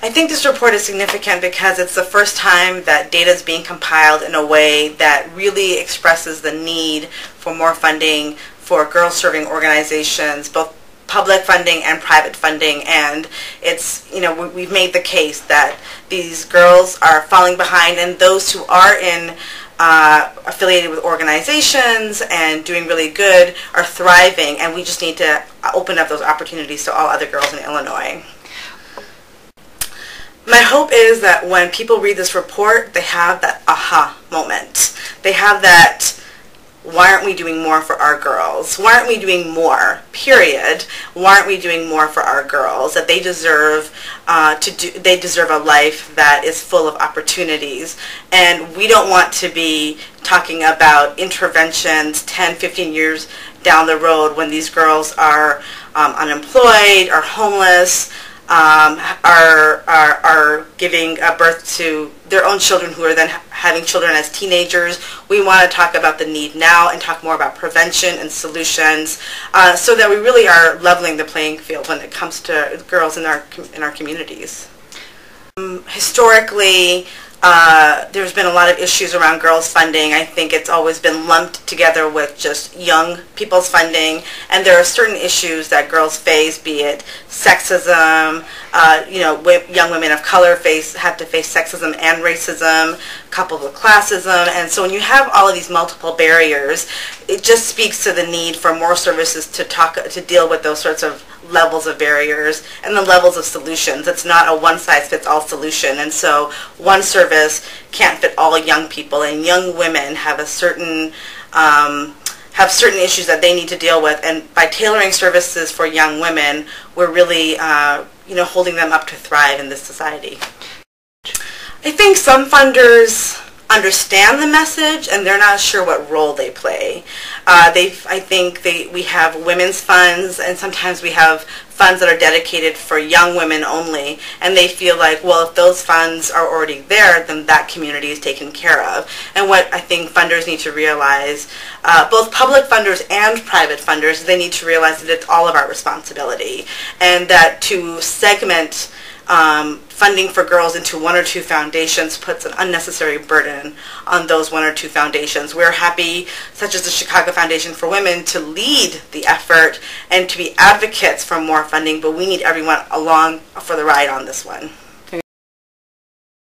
I think this report is significant because it's the first time that data is being compiled in a way that really expresses the need for more funding for girls-serving organizations, both public funding and private funding. And it's, we've made the case that these girls are falling behind, and those who are in affiliated with organizations and doing really good are thriving, and we just need to open up those opportunities to all other girls in Illinois. My hope is that when people read this report, they have that aha moment. They have that, why aren't we doing more for our girls? Why aren't we doing more, period? Why aren't we doing more for our girls? That they deserve they deserve a life that is full of opportunities. And we don't want to be talking about interventions 10, 15 years down the road when these girls are unemployed, are homeless, are giving birth to their own children who are then having children as teenagers. We want to talk about the need now and talk more about prevention and solutions so that we really are leveling the playing field when it comes to girls in our communities. Historically, there's been a lot of issues around girls' funding. I think it's always been lumped together with just young people's funding, and there are certain issues that girls face, be it sexism, young women of color have to face sexism and racism, coupled with classism. And so when you have all of these multiple barriers, it just speaks to the need for more services to deal with those sorts of levels of barriers and the levels of solutions. It's not a one-size-fits-all solution, and so one service can't fit all young people, and young women have certain issues that they need to deal with, and by tailoring services for young women, we're really holding them up to thrive in this society. I think some funders understand the message and they're not sure what role they play. We have women's funds, and sometimes we have funds that are dedicated for young women only, and they feel like, well, if those funds are already there, then that community is taken care of. And what I think funders need to realize, both public funders and private funders, they need to realize that it's all of our responsibility, and that to segment funding for girls into one or two foundations puts an unnecessary burden on those one or two foundations. We're happy, such as the Chicago Foundation for Women, to lead the effort and to be advocates for more funding, but we need everyone along for the ride on this one.